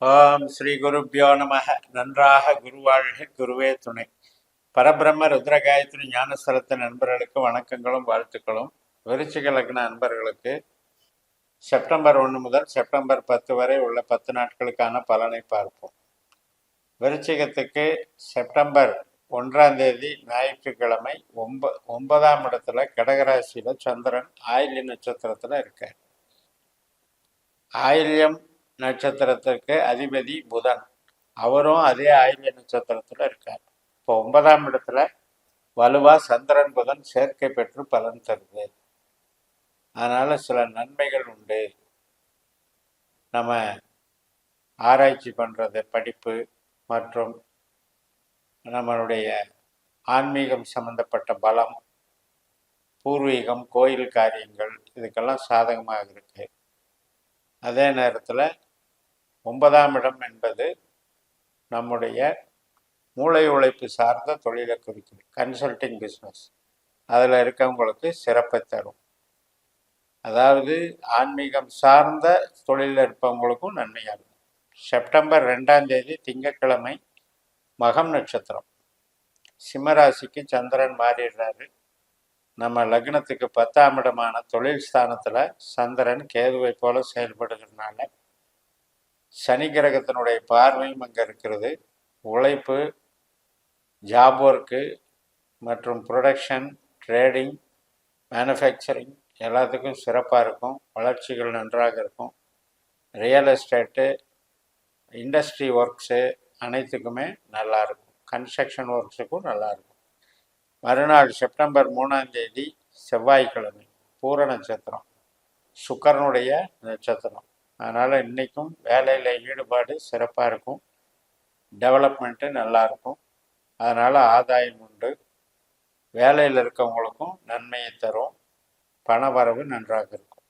ஓம் ஸ்ரீ குருப்பியோ நமக. நன்றாக குருவாழ்க, குருவே துணை. பரபிரம்ம ருத்ரகாயத்ரி ஞானஸ்தலத்தின் நண்பர்களுக்கு வணக்கங்களும் வாழ்த்துக்களும். விருச்சிக லக்ன நண்பர்களுக்கு செப்டம்பர் 1 முதல் செப்டம்பர் 10 வரை உள்ள 10 நாட்களுக்கான பலனை பார்ப்போம். விருச்சிகத்துக்கு செப்டம்பர் 1ஆம் தேதி ஞாயிற்றுக்கிழமை 9ஆம் இடத்துல கடகராசியில சந்திரன் ஆயில்ய நட்சத்திரத்துல இருக்கார். ஆயில்யம் நட்சத்திரத்திற்கு அதிபதி புதன், அவரும் அதே ஆயில்ய நட்சத்திரத்துல இருக்கார். இப்போ 9ஆம் இடத்துல வலுவா சந்திரன் புதன் சேர்க்கை பெற்று பலன் தருது. அதனால சில நன்மைகள் உண்டு. நம்ம ஆராய்ச்சி பண்றது, படிப்பு மற்றும் நம்மளுடைய ஆன்மீகம் சம்பந்தப்பட்ட பலம், பூர்வீகம், கோயில் காரியங்கள் இதுக்கெல்லாம் சாதகமாக இருக்கு. அதே நேரத்தில் 9ஆம் இடம் என்பது நம்முடைய மூளை உழைப்பு சார்ந்த தொழிலை குறிக்குது. கன்சல்டிங் பிஸ்னஸ் அதில் இருக்கவங்களுக்கு சிறப்பை தரும். அதாவது ஆன்மீகம் சார்ந்த தொழிலில் இருப்பவங்களுக்கும் நன்மையாக இருக்கும். செப்டம்பர் 2ஆம் தேதி திங்கட்கிழமை மகம் நட்சத்திரம், சிம்மராசிக்கு சந்திரன் மாறிடுறாரு. நம்ம லக்னத்துக்கு 10ஆம் இடமான தொழில் ஸ்தானத்தில் சந்திரன் கேதுவை போல செயல்படுகிறதுனால சனி கிரகத்தினுடைய பார்வையும் அங்கே இருக்கிறது. உழைப்பு, ஜாப் ஒர்க்கு மற்றும் ப்ரொடக்ஷன், ட்ரேடிங், மேனுஃபேக்சரிங் எல்லாத்துக்கும் சிறப்பாக இருக்கும். வளர்ச்சிகள் நன்றாக இருக்கும். ரியல் எஸ்டேட்டு, இண்டஸ்ட்ரி ஒர்க்ஸு அனைத்துக்குமே நல்லாயிருக்கும். கன்ஸ்ட்ரக்ஷன் ஒர்க்ஸுக்கும் நல்லாயிருக்கும். மறுநாள் செப்டம்பர் 3ஆம் தேதி செவ்வாய்க்கிழமை, பூர நட்சத்திரம், சுக்கரனுடைய நட்சத்திரம். அதனால் இன்றைக்கும் வேலையில் ஈடுபாடு சிறப்பாக இருக்கும். டெவலப்மெண்ட்டு நல்லாயிருக்கும். அதனால் ஆதாயம் உண்டு. வேலையில் இருக்கவங்களுக்கும் நன்மையை தரும். பணவரவு நன்றாக இருக்கும்.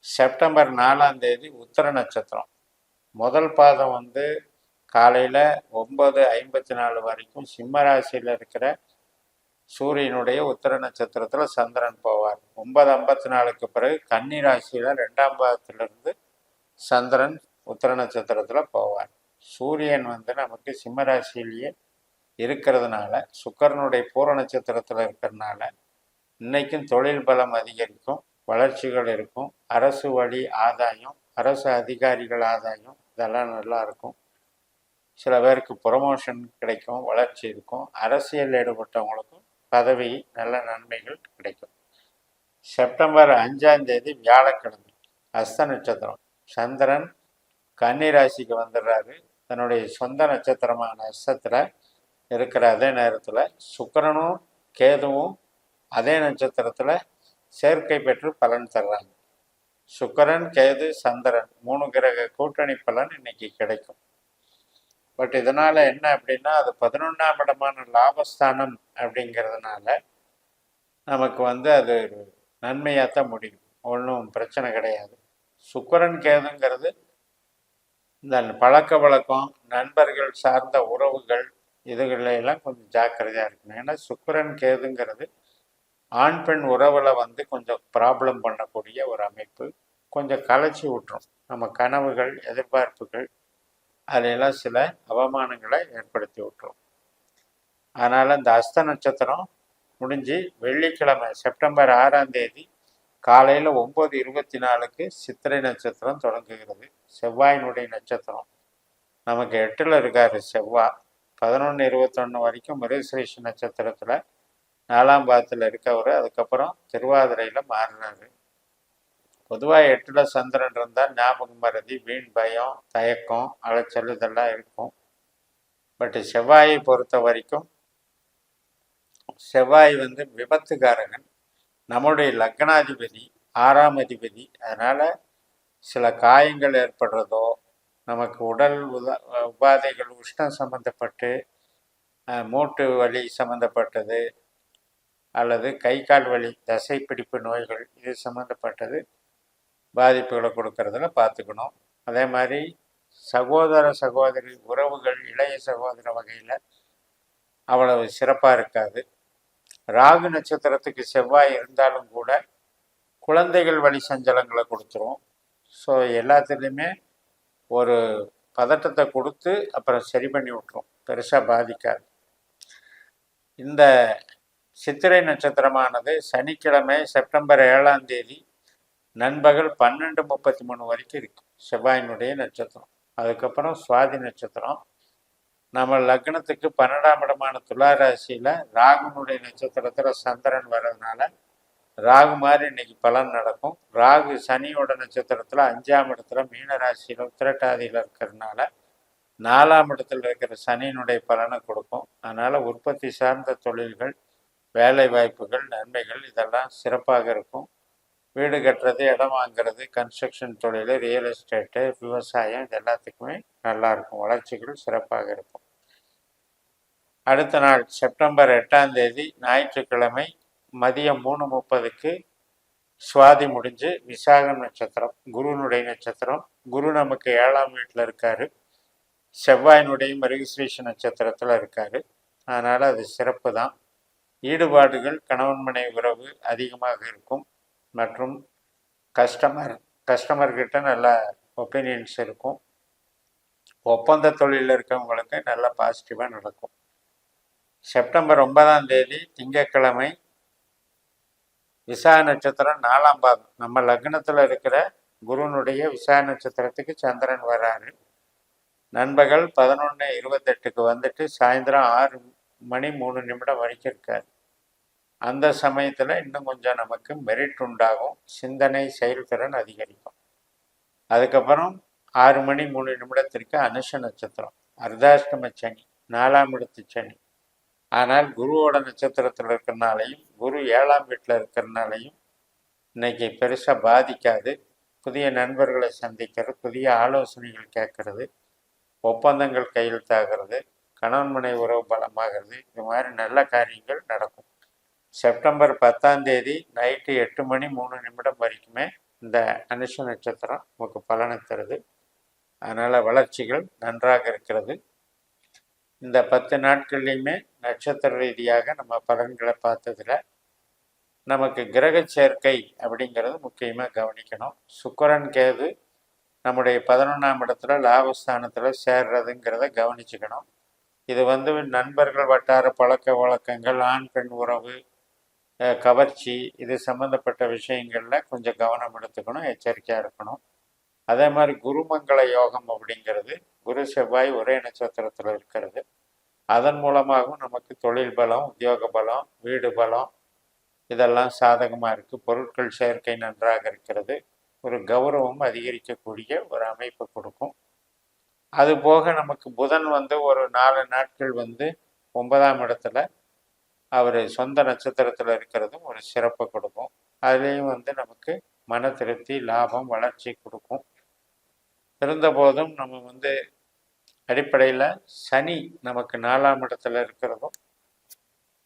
செப்டம்பர் 4ஆம் தேதி உத்திர நட்சத்திரம், முதல் பாதம் காலையில் 9:54 வரைக்கும் சிம்ம ராசியில் இருக்கிற சூரியனுடைய உத்திர நட்சத்திரத்தில் சந்திரன் போவார். 9:54க்கு பிறகு கன்னி ராசியில் 2ஆம் பாதத்திலிருந்து சந்திரன் உத்திர நட்சத்திரத்தில் போவார். சூரியன் நமக்கு சிம்ம ராசியிலேயே இருக்கிறதுனால, சுக்கரனுடைய பூர நட்சத்திரத்தில் இருக்கிறதுனால இன்னைக்கும் தொழில் பலம் அதிகரிக்கும், வளர்ச்சிகள் இருக்கும். அரசு வழி ஆதாயம், அரசு அதிகாரிகள் ஆதாயம் இதெல்லாம் நல்லா இருக்கும். சில பேருக்கு ப்ரொமோஷன் கிடைக்கும், வளர்ச்சி இருக்கும். அரசியல் ஈடுபட்டவங்களுக்கும் பதவி, நல்ல நன்மைகள் கிடைக்கும். செப்டம்பர் 5ஆம் தேதி வியாழக்கிழமை, அஸ்த நட்சத்திரம், சந்திரன் கன்னி ராசிக்கு வந்துடுறாரு. தன்னுடைய சொந்த நட்சத்திரமான அஸ்தத்தில் இருக்கிற அதே நேரத்தில் சுக்கிரனும் கேதுவும் அதே நட்சத்திரத்தில் சேர்க்கை பெற்று பலன் தர்றாங்க. சுக்கிரன், கேது, சந்திரன் 3 கிரக கூட்டணி பலன் இன்னைக்கு கிடைக்கும். பட் இதனால் என்ன அப்படின்னா, அது 11ஆம் இடமான லாபஸ்தானம் அப்படிங்கிறதுனால நமக்கு அது நன்மையாகத்தான் முடியும். ஒன்றும் பிரச்சனை கிடையாது. சுக்கிரன் கேதுங்கிறது இந்த பழக்க வழக்கம், நண்பர்கள் சார்ந்த உறவுகள் இதுகளெல்லாம் கொஞ்சம் ஜாக்கிரதையாக இருக்கணும். ஏன்னா சுக்கிரன் கேதுங்கிறது ஆண் பெண் உறவில் கொஞ்சம் ப்ராப்ளம் பண்ணக்கூடிய ஒரு அமைப்பு. கொஞ்சம் கலைச்சி விட்டுரும் நம்ம கனவுகள், எதிர்பார்ப்புகள், அதிலெல்லாம் சில அவமானங்களை ஏற்படுத்தி விட்டுரும். அதனால் இந்த அஸ்த நட்சத்திரம் முடிஞ்சு வெள்ளிக்கிழமை செப்டம்பர் 6ஆம் தேதி காலையில் 9:24க்கு சித்திரை நட்சத்திரம் தொடங்குகிறது. செவ்வாயினுடைய நட்சத்திரம். நமக்கு 8ல் இருக்கார் செவ்வாய். 11:21 வரைக்கும் மிருகசீரிஷ நட்சத்திரத்தில் 4ஆம் பாதத்தில் இருக்கவர். அதுக்கப்புறம் திருவாதிரையில் மாறுறாரு. பொதுவாக 8ல் சந்திரன் இருந்தால் ஞாபகம் மறதி, வீண் பயம், தயக்கம், அலைச்சல் இதெல்லாம் இருக்கும். பட் செவ்வாயை பொறுத்த வரைக்கும் செவ்வாய் விபத்துக்காரகன், நம்முடைய லக்னாதிபதி, 6ஆம் அதிபதி. அதனால் சில காயங்கள் ஏற்படுறதோ, நமக்கு உடல் உபாதைகள், உஷ்ணம் சம்மந்தப்பட்டு, மூட்டு வலி சம்மந்தப்பட்டது, அல்லது கை கால் வலி, தசைப்பிடிப்பு நோய்கள் இது சம்மந்தப்பட்டது பாதிப்புகளை கொடுக்கறதுல பார்த்துக்கணும். அதே மாதிரி சகோதர சகோதரி உறவுகள், இளைய சகோதர வகையில் அவ்வளவு சிறப்பாக இருக்காது. ராகு நட்சத்திரத்துக்கு செவ்வாய் இருந்தாலும் கூட குழந்தைகள் வழி சஞ்சலங்களை கொடுத்துரும். ஸோ எல்லாத்துலேயுமே ஒரு பதட்டத்தை கொடுத்து அப்புறம் சரி பண்ணி விட்டுரும், பெருசாக பாதிக்காது. இந்த சித்திரை நட்சத்திரமானது சனிக்கிழமை செப்டம்பர் 7ஆம் தேதி நண்பகல் 12:33 வரைக்கும் இருக்கு, செவ்வாயினுடைய நட்சத்திரம். அதுக்கப்புறம் சுவாதி நட்சத்திரம். நம்ம லக்னத்துக்கு 12ஆம் இடமான துலா ராசியில் ராகுனுடைய நட்சத்திரத்தில் சந்திரன் வர்றதுனால ராகு மாதிரி இன்னைக்கு பலன் நடக்கும். ராகு சனியோட நட்சத்திரத்தில் 5ஆம் இடத்துல மீன ராசியில் உத்திரட்டாதியில் இருக்கிறதுனால 4ஆம் இடத்துல இருக்கிற சனியினுடைய பலனை கொடுக்கும். அதனால் உற்பத்தி சார்ந்த தொழில்கள், வேலை வாய்ப்புகள், நன்மைகள் இதெல்லாம் சிறப்பாக இருக்கும். வீடு கட்டுறது, இடம் வாங்கிறது, கன்ஸ்ட்ரக்ஷன் தொழில், ரியல் எஸ்டேட்டு, விவசாயம், இது எல்லாத்துக்குமே நல்லா இருக்கும், வளர்ச்சிகள் சிறப்பாக இருக்கும். அடுத்த நாள் செப்டம்பர் 8ஆம் தேதி ஞாயிற்றுக்கிழமை மதியம் 3:30க்கு சுவாதி முடிஞ்சு விசாகம் நட்சத்திரம், குருனுடைய நட்சத்திரம். குரு நமக்கு 7ஆம் வீட்டில் இருக்காரு, செவ்வாயினுடைய மிருகஸ்ரீஷ நட்சத்திரத்தில் இருக்காரு. அதனால் அது சிறப்பு தான். ஈடுபாடுகள், கணவன் மனைவி உறவு அதிகமாக இருக்கும். மற்றும் கஸ்டமர்கிட்ட நல்ல ஒப்பீனியன்ஸ் இருக்கும். ஒப்பந்த தொழிலில் இருக்கவங்களுக்கு நல்ல பாசிட்டிவாக நடக்கும். செப்டம்பர் 9ஆம் தேதி திங்கட்கிழமை விசாக நட்சத்திரம் 4ஆம் பாதம், நம்ம லக்னத்தில் இருக்கிற குருனுடைய விசாக நட்சத்திரத்துக்கு சந்திரன் வராரு. நண்பகல் 11:28க்கு வந்துட்டு சாயந்தரம் 6:03 வரைக்கும் இருக்காரு. அந்த சமயத்தில் இன்னும் கொஞ்சம் நமக்கு மெரிட் உண்டாகும், சிந்தனை செயல்திறன் அதிகரிக்கும். அதுக்கப்புறம் 6:03 அனுஷ நட்சத்திரம், அர்த்தாஷ்டம சனி, 4ஆம் இடத்து சனி. ஆனால் குருவோட நட்சத்திரத்தில் இருக்கிறனாலையும் குரு 7ஆம் வீட்டில் இருக்கிறனாலையும் இன்னைக்கு பெருசாக பாதிக்காது. புதிய நண்பர்களை சந்திக்கிறது, புதிய ஆலோசனைகள் கேட்கறது, ஒப்பந்தங்கள் கையெழுத்தாகிறது, கணவன் மனை உறவு பலமாகிறது, இது மாதிரி நல்ல காரியங்கள் நடக்கும். செப்டம்பர் 10ஆம் தேதி நைட்டு 8:03 வரைக்குமே இந்த அனுஷ நட்சத்திரம் நமக்கு பலனை தருது. அதனால் வளர்ச்சிகள் நன்றாக இருக்கிறது. இந்த 10 நாட்கள்லையுமே நட்சத்திர ரீதியாக நம்ம பலன்களை பார்த்ததில் நமக்கு கிரக சேர்க்கை அப்படிங்கிறது முக்கியமாக கவனிக்கணும். சுக்கிரன் கேது நம்முடைய 11ஆம் இடத்துல லாபஸ்தானத்தில் சேர்றதுங்கிறத கவனிச்சுக்கணும். இது நண்பர்கள் வட்டார பழக்க வழக்கங்கள், ஆண் பெண் உறவு, கவர்ச்சி, இது சம்மந்தப்பட்ட விஷயங்களில் கொஞ்சம் கவனம் எடுத்துக்கணும், எச்சரிக்கையாக இருக்கணும். அதே மாதிரி குருமங்கள யோகம் அப்படிங்கிறது குரு செவ்வாய் ஒரே நட்சத்திரத்தில் இருக்கிறது. அதன் மூலமாகவும் நமக்கு தொழில் பலம், உத்தியோக பலம், வீடு பலம் இதெல்லாம் சாதகமாக இருக்குது. பொருட்கள் சேர்க்கை நன்றாக இருக்கிறது. ஒரு கௌரவம் அதிகரிக்கக்கூடிய ஒரு அமைப்பை கொடுக்கும். அதுபோக நமக்கு புதன் ஒரு 4 நாட்கள் 9ஆம் இடத்துல அவர் சொந்த நட்சத்திரத்தில் இருக்கிறதும் ஒரு சிறப்பை கொடுக்கும். அதுலேயும் நமக்கு மன திருப்தி, லாபம், வளர்ச்சி கொடுக்கும். இருந்தபோதும் நம்ம அடிப்படையில் சனி நமக்கு 4ஆம் இடத்துல இருக்கிறதும்,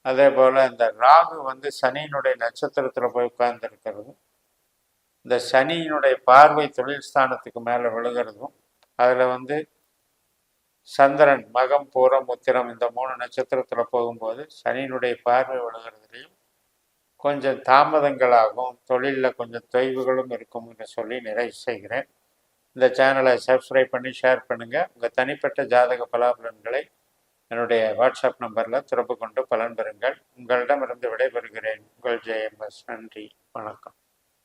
அதே போல் இந்த ராகு சனியினுடைய நட்சத்திரத்தில் போய் உட்கார்ந்து இருக்கிறதும், இந்த சனியினுடைய பார்வை தொழில் ஸ்தானத்துக்கு மேலே விழுகிறதும், அதில் சந்திரன் மகம், பூரம், உத்திரம் இந்த 3 நட்சத்திரத்தில் போகும்போது சனியினுடைய பார்வை விழுகிறதுலையும் கொஞ்சம் தாமதங்களாகும், தொழிலில் கொஞ்சம் தொய்வுகளும் இருக்கும் என்று சொல்லி நிறைவு செய்கிறேன். இந்த சேனலை சப்ஸ்கிரைப் பண்ணி ஷேர் பண்ணுங்கள். உங்கள் தனிப்பட்ட ஜாதக பலாபலன்களை என்னுடைய வாட்ஸ்அப் நம்பரில் தொடர்பு கொண்டு பலன் பெறுங்கள். உங்களிடமிருந்து விடைபெறுகிறேன். உங்கள் JMS. நன்றி, வணக்கம்.